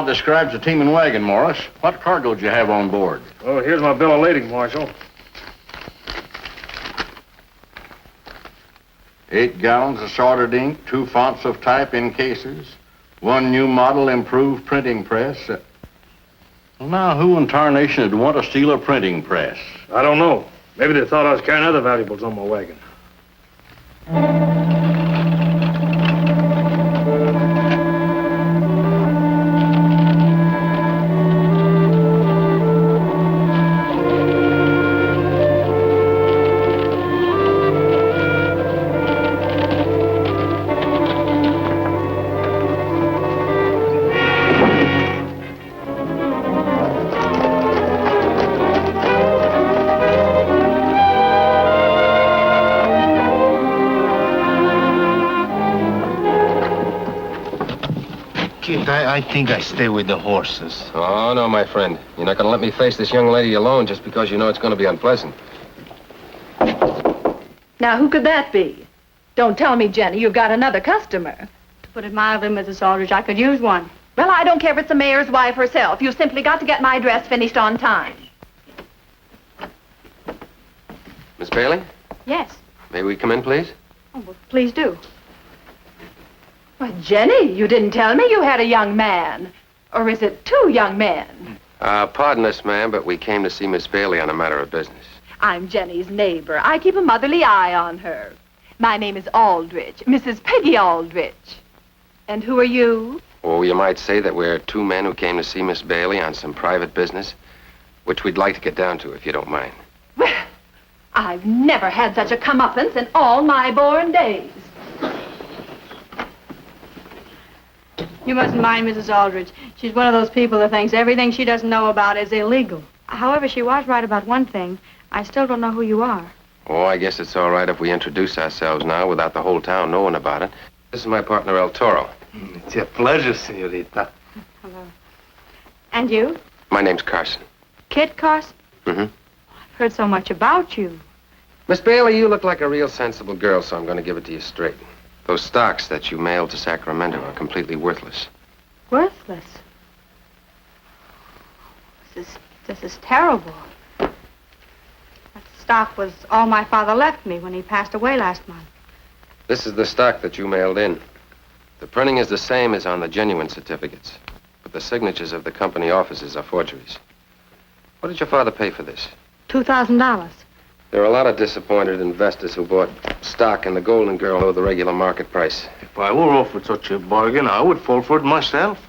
describes the team and wagon, Morris. What cargo did you have on board? Oh, here's my bill of lading, Marshal. 8 gallons of sorted ink, 2 fonts of type in cases, 1 new model improved printing press. Well, now, who in tarnation would want to steal a printing press? I don't know. Maybe they thought I was carrying other valuables on my wagon. I think I stay with the horses. Oh, no, my friend. You're not going to let me face this young lady alone just because you know it's going to be unpleasant. Now, who could that be? Don't tell me, Jenny, you've got another customer. To put it mildly, Mrs. Aldrich, I could use one. Well, I don't care if it's the mayor's wife herself. You've simply got to get my dress finished on time. Miss Bailey? Yes. May we come in, please? Oh, well, please do. Why, Jenny, you didn't tell me you had a young man. Or is it 2 young men? Pardon us, ma'am, but we came to see Miss Bailey on a matter of business. I'm Jenny's neighbor. I keep a motherly eye on her. My name is Aldrich, Mrs. Peggy Aldrich. And who are you? Oh, you might say that we're 2 men who came to see Miss Bailey on some private business, which we'd like to get down to, if you don't mind. Well, I've never had such a comeuppance in all my born days. You mustn't mind Mrs. Aldrich. She's one of those people that thinks everything she doesn't know about is illegal. However, she was right about one thing. I still don't know who you are. Oh, I guess it's all right if we introduce ourselves now without the whole town knowing about it. This is my partner, El Toro. It's a pleasure, senorita. Hello. And you? My name's Carson. Kit Carson? Mm-hmm. I've heard so much about you. Miss Bailey, you look like a real sensible girl, so I'm going to give it to you straight. Those stocks that you mailed to Sacramento are completely worthless. Worthless? This is terrible. That stock was all my father left me when he passed away last month. This is the stock that you mailed in. The printing is the same as on the genuine certificates, but the signatures of the company offices are forgeries. What did your father pay for this? $2,000. There are a lot of disappointed investors who bought stock in the Golden Girl below the regular market price. If I were offered such a bargain, I would fall for it myself.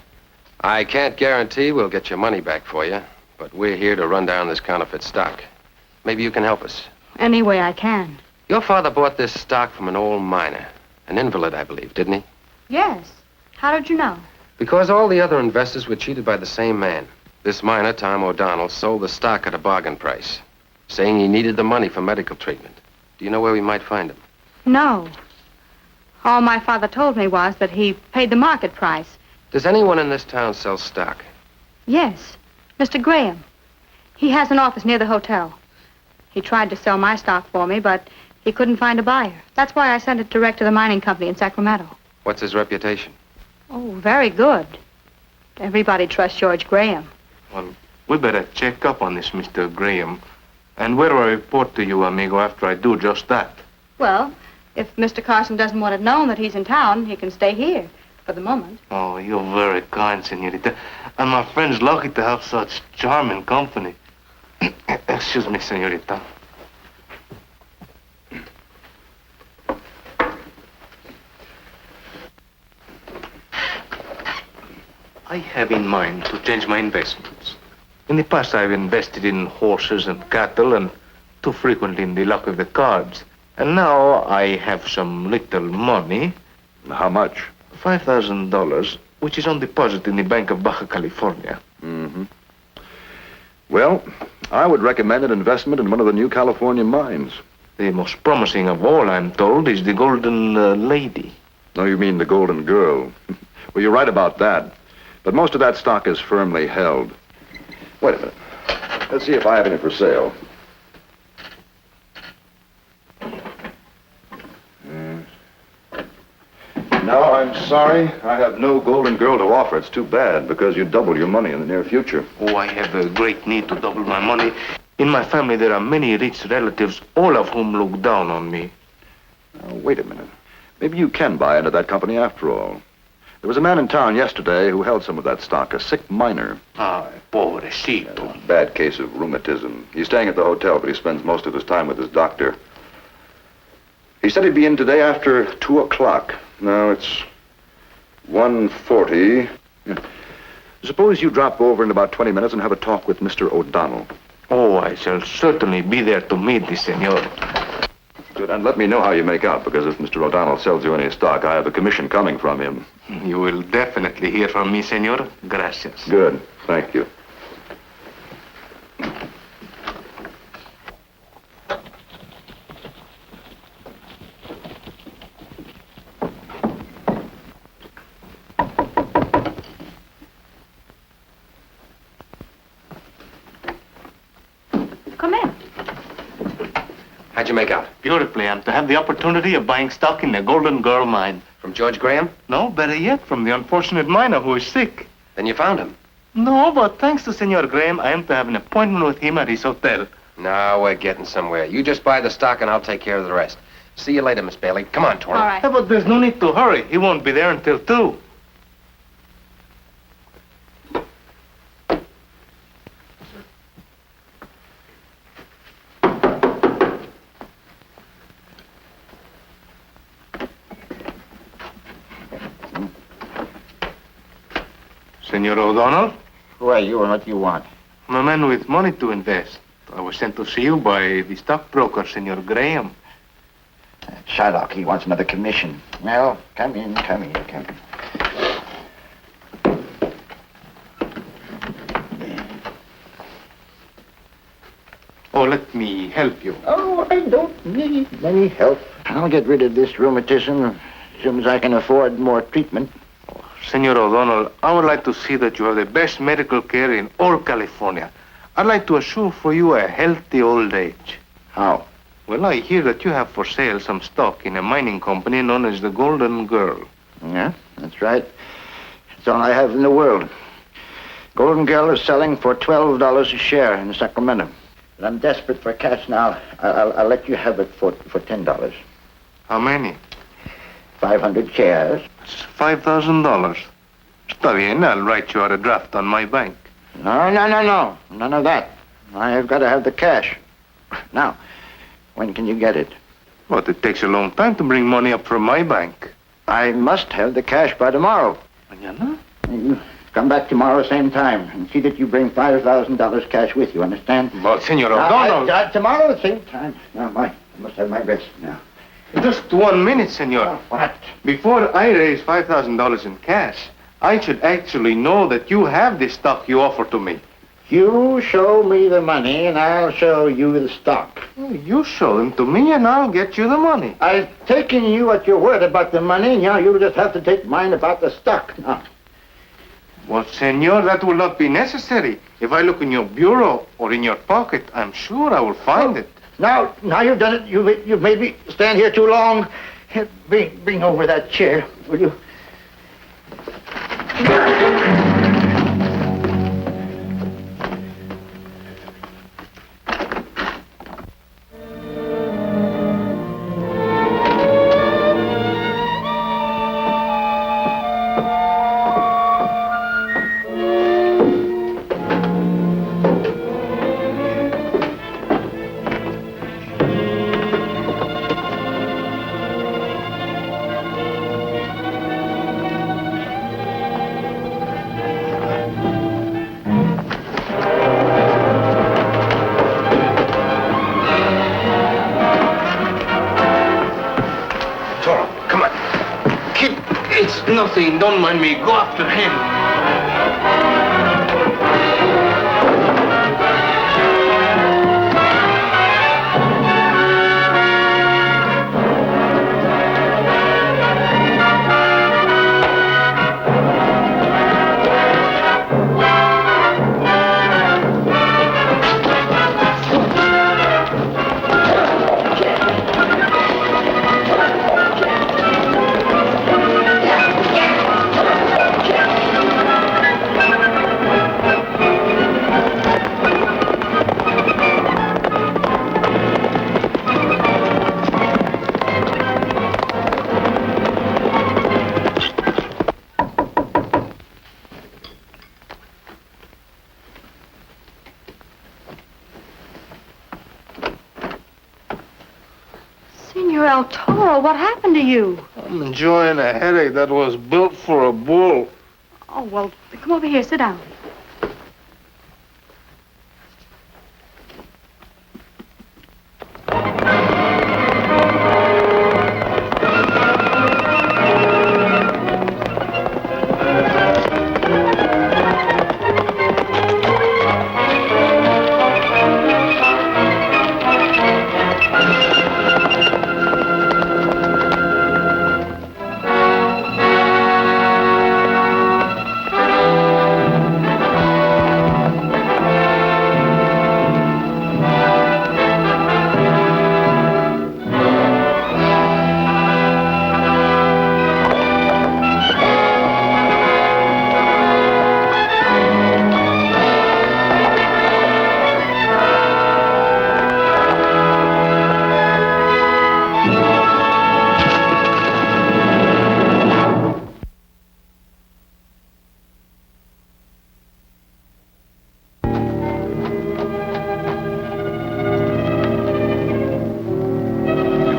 I can't guarantee we'll get your money back for you, but we're here to run down this counterfeit stock. Maybe you can help us. Any way I can. Your father bought this stock from an old miner, an invalid, I believe, didn't he? Yes. How did you know? Because all the other investors were cheated by the same man. This miner, Tom O'Donnell, sold the stock at a bargain price, saying he needed the money for medical treatment. Do you know where we might find him? No. All my father told me was that he paid the market price. Does anyone in this town sell stock? Yes. Mr. Graham. He has an office near the hotel. He tried to sell my stock for me, but he couldn't find a buyer. That's why I sent it direct to the mining company in Sacramento. What's his reputation? Oh, very good. Everybody trusts George Graham. Well, we better check up on this, Mr. Graham. And where do I report to you, amigo, after I do just that? Well, if Mr. Carson doesn't want it known that he's in town, he can stay here for the moment. Oh, you're very kind, senorita. And my friend's lucky to have such charming company. Excuse me, senorita. I have in mind to change my investments. In the past, I've invested in horses and cattle and too frequently in the luck of the cards. And now I have some little money. How much? $5,000, which is on deposit in the Bank of Baja California. Mm-hmm. Well, I would recommend an investment in one of the new California mines. The most promising of all, I'm told, is the Golden Lady. No, you mean the Golden Girl. Well, you're right about that. But most of that stock is firmly held. Wait a minute. Let's see if I have any for sale. No, I'm sorry. I have no golden girl to offer. It's too bad because you double your money in the near future. Oh, I have a great need to double my money. In my family, there are many rich relatives, all of whom look down on me. Now, wait a minute. Maybe you can buy into that company after all. There was a man in town yesterday who held some of that stock, a sick miner. Ah, pobrecito. A bad case of rheumatism. He's staying at the hotel, but he spends most of his time with his doctor. He said he'd be in today after 2 o'clock. Now it's 1:40. Suppose you drop over in about 20 minutes and have a talk with Mr. O'Donnell. Oh, I shall certainly be there to meet the senor. Good, and let me know how you make out, because if Mr. O'Donnell sells you any stock, I have a commission coming from him. You will definitely hear from me, senor. Gracias. Good, thank you. Come in. How'd you make out? Beautifully. I'm to have the opportunity of buying stock in the Golden Girl mine. From George Graham? No, better yet, from the unfortunate miner who is sick. Then you found him. No, but thanks to Senor Graham, I am to have an appointment with him at his hotel. Now we're getting somewhere. You just buy the stock and I'll take care of the rest. See you later, Miss Bailey. Come on, Toro. All right. Yeah, but there's no need to hurry. He won't be there until 2. Senor O'Donnell? Who are you and what do you want? I'm a man with money to invest. I was sent to see you by the stockbroker, Senor Graham. Shylock, he wants another commission. Well, come in. Oh, let me help you. Oh, I don't need any help. I'll get rid of this rheumatism as soon as I can afford more treatment. Senor O'Donnell, I would like to see that you have the best medical care in all California. I'd like to assure for you a healthy old age. How? Well, I hear that you have for sale some stock in a mining company known as the Golden Girl. Yeah, that's right. That's all I have in the world. Golden Girl is selling for $12 a share in Sacramento. But I'm desperate for cash now. I'll let you have it for $10. How many? 500 shares. It's $5,000. Está bien, I'll write you out a draft on my bank. No. None of that. I've got to have the cash. Now, when can you get it? But it takes a long time to bring money up from my bank. I must have the cash by tomorrow. Mañana? You come back tomorrow, same time, and see that you bring $5,000 cash with you, understand? But, Senor O'Donnell... Tomorrow, same time. Now, I must have my rest now. Just 1 minute, senor. Oh, what? Before I raise $5,000 in cash, I should actually know that you have the stock you offer to me. You show me the money, and I'll show you the stock. You show them to me, and I'll get you the money. I've taken you at your word about the money, now you just have to take mine about the stock. Now. Well, senor, that will not be necessary. If I look in your bureau or in your pocket, I'm sure I will find it. Now you've done it. You've made me stand here too long. Here, bring over that chair, will you? Nothing, don't mind me. Go after him. Senor El Toro, what happened to you? I'm enjoying a headache that was built for a bull. Oh, well, come over here. Sit down.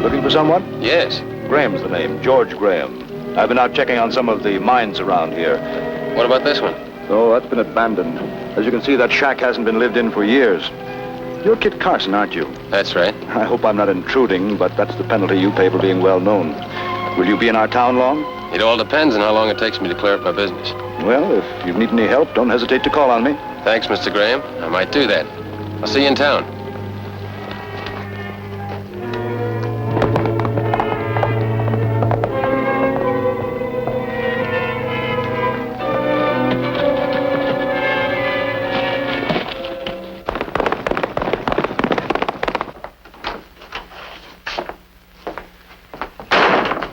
Looking for someone? Yes. Graham's the name, George Graham. I've been out checking on some of the mines around here. What about this one? Oh, that's been abandoned. As you can see, that shack hasn't been lived in for years. You're Kit Carson, aren't you? That's right. I hope I'm not intruding, but that's the penalty you pay for being well known. Will you be in our town long? It all depends on how long it takes me to clear up my business. Well, if you need any help, don't hesitate to call on me. Thanks, Mr. Graham. I might do that. I'll see you in town.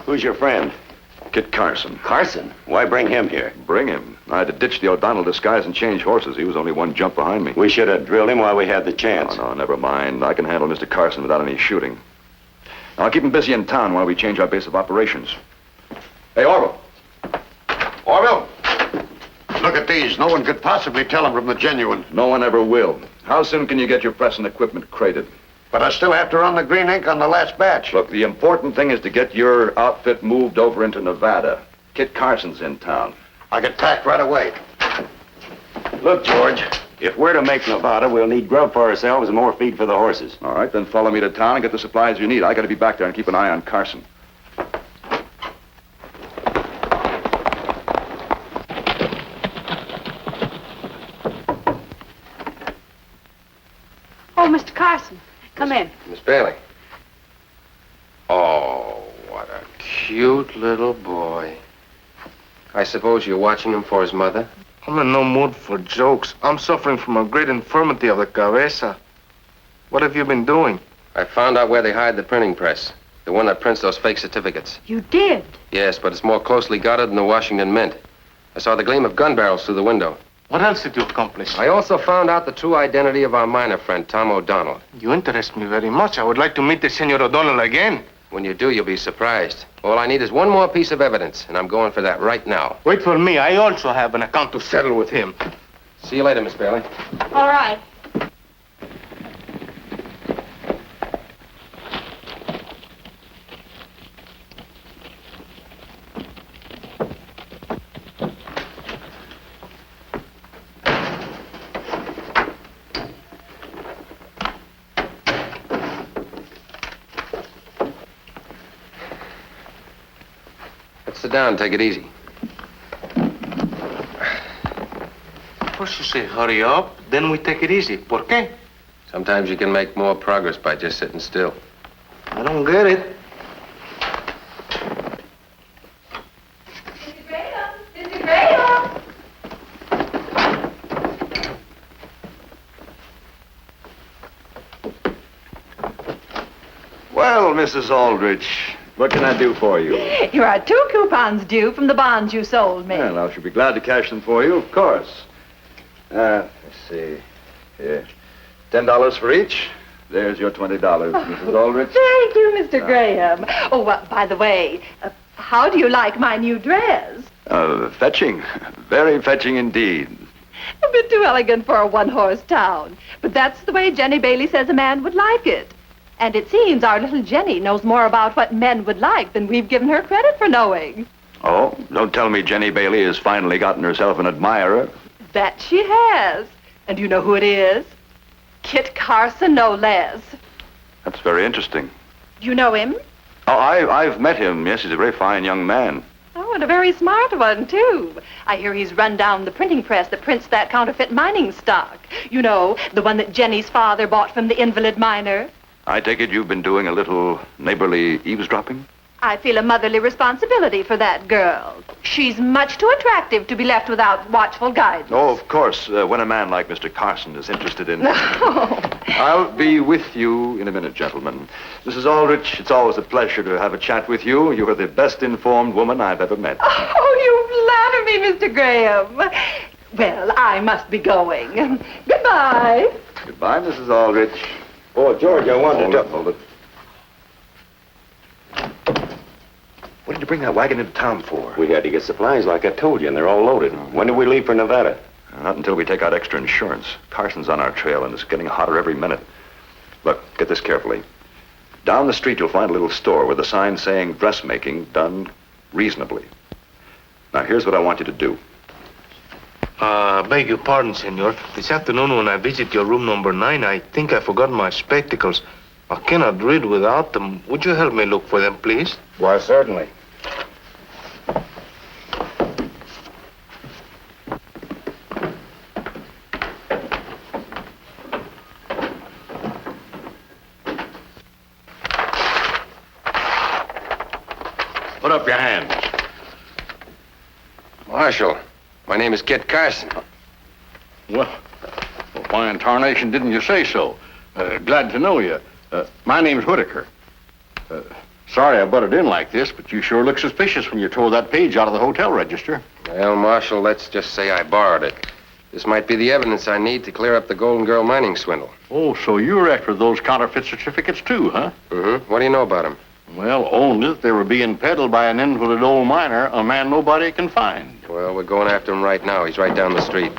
Who's your friend? Kit Carson. Carson? Why bring him here? Bring him. I had to ditch the O'Donnell disguise and change horses. He was only one jump behind me. We should have drilled him while we had the chance. No, never mind. I can handle Mr. Carson without any shooting. I'll keep him busy in town while we change our base of operations. Hey, Orville. Orville! Look at these. No one could possibly tell them from the genuine. No one ever will. How soon can you get your press and equipment crated? But I still have to run the green ink on the last batch. Look, the important thing is to get your outfit moved over into Nevada. Kit Carson's in town. I get packed right away. Look, George, if we're to make Nevada, we'll need grub for ourselves and more feed for the horses. All right, then follow me to town and get the supplies you need. I got to be back there and keep an eye on Carson. Oh, Mr. Carson, come in. Miss Bailey. Oh, what a cute little boy. I suppose you're watching him for his mother? I'm in no mood for jokes. I'm suffering from a great infirmity of the cabeza. What have you been doing? I found out where they hide the printing press. The one that prints those fake certificates. You did? Yes, but it's more closely guarded than the Washington Mint. I saw the gleam of gun barrels through the window. What else did you accomplish? I also found out the true identity of our miner friend, Tom O'Donnell. You interest me very much. I would like to meet the Senor O'Donnell again. When you do, you'll be surprised. All I need is one more piece of evidence, and I'm going for that right now. Wait for me. I also have an account to settle with him. See you later, Miss Bailey. All right. Let's sit down and take it easy. First you say hurry up, then we take it easy. ¿Por qué? Sometimes you can make more progress by just sitting still. I don't get it. Mr. Graham! Mr. Graham! Well, Mrs. Aldrich, what can I do for you? Here are 2 coupons due from the bonds you sold me. Well, I shall be glad to cash them for you, of course. Let's see. Here. $10 for each. There's your $20, Mrs. Aldrich. Thank you, Mr. Graham. Oh, well, by the way, how do you like my new dress? Fetching. Very fetching indeed. A bit too elegant for a one-horse town. But that's the way Jenny Bailey says a man would like it. And it seems our little Jenny knows more about what men would like than we've given her credit for knowing. Oh, don't tell me Jenny Bailey has finally gotten herself an admirer. That she has. And you know who it is? Kit Carson, no less. That's very interesting. Do you know him? Oh, I've met him. Yes, he's a very fine young man. Oh, and a very smart one, too. I hear he's run down the printing press that prints that counterfeit mining stock. You know, the one that Jenny's father bought from the invalid miner. I take it you've been doing a little neighborly eavesdropping? I feel a motherly responsibility for that girl. She's much too attractive to be left without watchful guidance. Oh, of course, when a man like Mr. Carson is interested in... Oh. I'll be with you in a minute, gentlemen. Mrs. Aldrich, it's always a pleasure to have a chat with you. You are the best informed woman I've ever met. Oh, you flatter me, Mr. Graham. Well, I must be going. Goodbye. Goodbye, Mrs. Aldrich. Oh, George, I wanted to... Hold it. What did you bring that wagon into town for? We had to get supplies like I told you, and they're all loaded. When do we leave for Nevada? Not until we take out extra insurance. Carson's on our trail, and it's getting hotter every minute. Look, get this carefully. Down the street, you'll find a little store with a sign saying dressmaking done reasonably. Now, here's what I want you to do. Beg your pardon, senor. This afternoon when I visit your room number 9, I think I forgot my spectacles. I cannot read without them. Would you help me look for them, please? Why, certainly. Put up your hands. Marshal, my name is Kit Carson. Well, why in tarnation didn't you say so? Glad to know you. My name's Whitaker. Sorry I butted in like this, but you sure look suspicious when you tore that page out of the hotel register. Well, Marshal, let's just say I borrowed it. This might be the evidence I need to clear up the Golden Girl mining swindle. Oh, so you're after those counterfeit certificates too, huh? Mm-hmm. What do you know about them? Well, only that they were being peddled by an invalid old miner, a man nobody can find. Well, we're going after him right now. He's right down the street.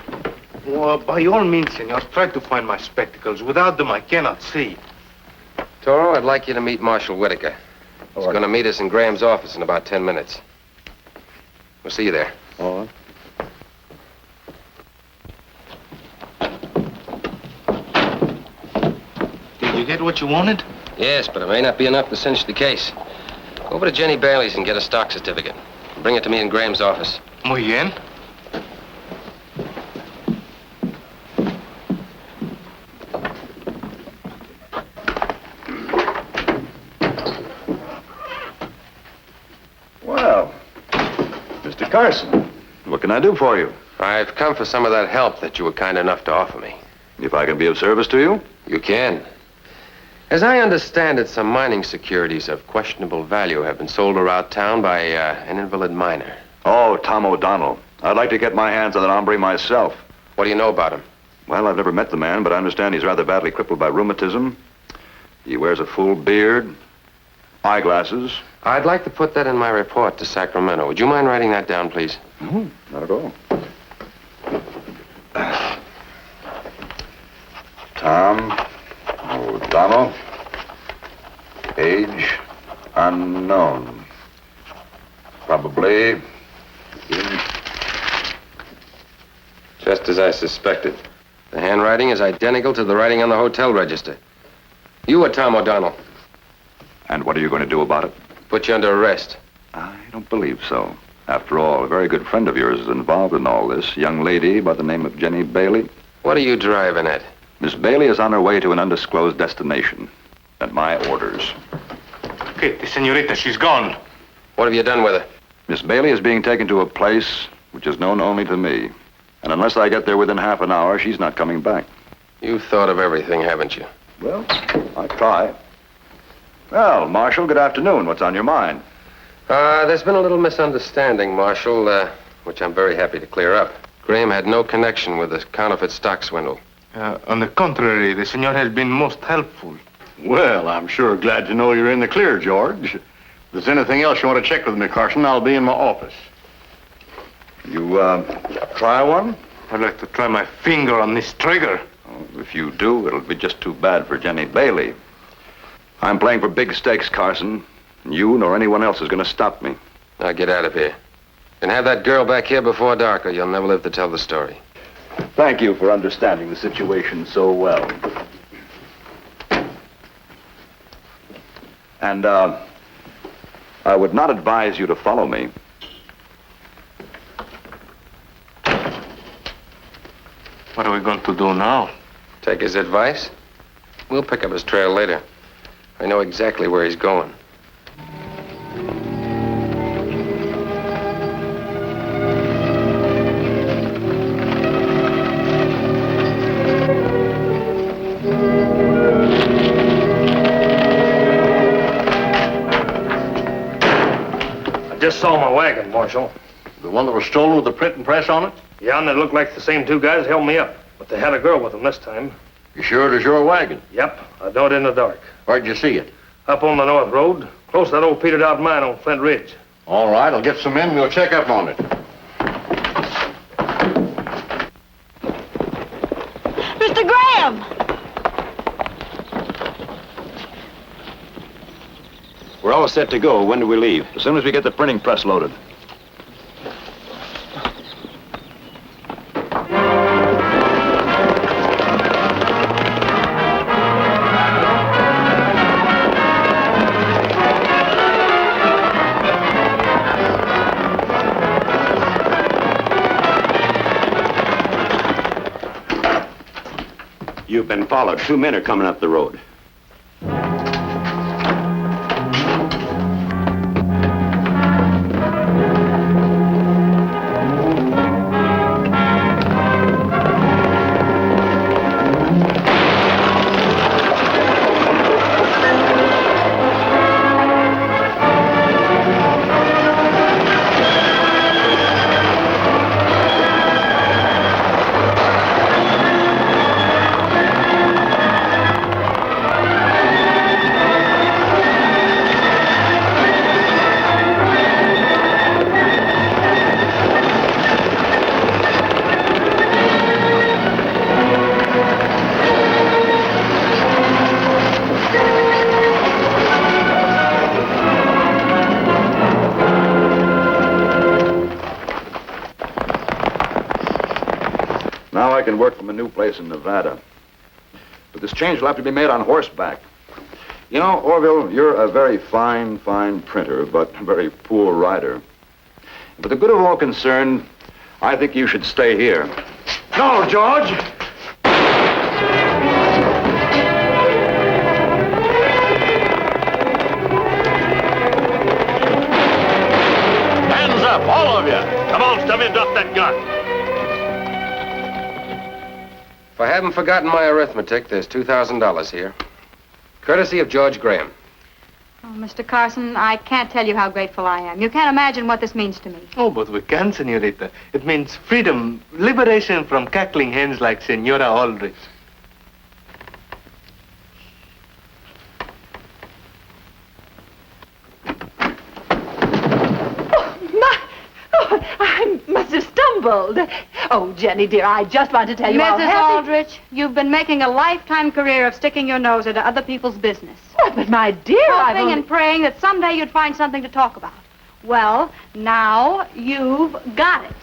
Well, by all means, senor, try to find my spectacles. Without them, I cannot see. Toro, I'd like you to meet Marshal Whitaker. He's going to meet us in Graham's office in about 10 minutes. We'll see you there. All right. Did you get what you wanted? Yes, but it may not be enough to cinch the case. Go over to Jenny Bailey's and get a stock certificate. Bring it to me in Graham's office. Muy bien. Well, Mr. Carson, what can I do for you? I've come for some of that help that you were kind enough to offer me. If I can be of service to you? You can. As I understand it, some mining securities of questionable value have been sold around town by an invalid miner. Oh, Tom O'Donnell. I'd like to get my hands on that hombre myself. What do you know about him? Well, I've never met the man, but I understand he's rather badly crippled by rheumatism. He wears a full beard, eyeglasses. I'd like to put that in my report to Sacramento. Would you mind writing that down, please? Not at all. Tom O'Donnell, age unknown. Probably in... Just as I suspected. The handwriting is identical to the writing on the hotel register. You are Tom O'Donnell. And what are you going to do about it? Put you under arrest. I don't believe so. After all, a very good friend of yours is involved in all this. Young lady by the name of Jenny Bailey. What are you driving at? Miss Bailey is on her way to an undisclosed destination. At my orders. Kit, the senorita, she's gone. What have you done with her? Miss Bailey is being taken to a place which is known only to me. And unless I get there within half an hour, she's not coming back. You've thought of everything, haven't you? Well, I try. Well, Marshal, good afternoon. What's on your mind? There's been a little misunderstanding, Marshal, which I'm very happy to clear up. Graham had no connection with the counterfeit stock swindle. On the contrary, the senor has been most helpful. Well, I'm sure glad to know you're in the clear, George. If there's anything else you want to check with me, Carson, I'll be in my office. You, try one? I'd like to try my finger on this trigger. Oh, if you do, it'll be just too bad for Jenny Bailey. I'm playing for big stakes, Carson. You nor anyone else is going to stop me. Now get out of here. And have that girl back here before dark, or you'll never live to tell the story. Thank you for understanding the situation so well. And, I would not advise you to follow me. What are we going to do now? Take his advice? We'll pick up his trail later. I know exactly where he's going. I just saw my wagon, Marshal. The one that was stolen with the printing press on it? Yeah, and they looked like the same two guys held me up. But they had a girl with them this time. You sure it is your wagon? Yep, I know it in the dark. Where'd you see it? Up on the North Road, close to that old petered out mine on Flint Ridge. All right, I'll get some in and we'll check up on it. Mr. Graham! We're all set to go. When do we leave? As soon as we get the printing press loaded. You've been followed. 2 men are coming up the road. Now I can work from a new place in Nevada. But this change will have to be made on horseback. You know, Orville, you're a very fine printer, but a very poor rider. For the good of all concerned, I think you should stay here. No, George! Hands up, all of you! Come on, Stubby, drop that gun. If I haven't forgotten my arithmetic, there's $2,000 here. Courtesy of George Graham. Oh, Mr. Carson, I can't tell you how grateful I am. You can't imagine what this means to me. Oh, but we can, Senorita. It means freedom, liberation from cackling hens like Senora Aldrich. I must have stumbled. Oh, Jenny, dear, I just want to tell you how Mrs. happy... Aldrich, you've been making a lifetime career of sticking your nose into other people's business. But, my dear, I've Hoping only... and praying that someday you'd find something to talk about. Well, now you've got it.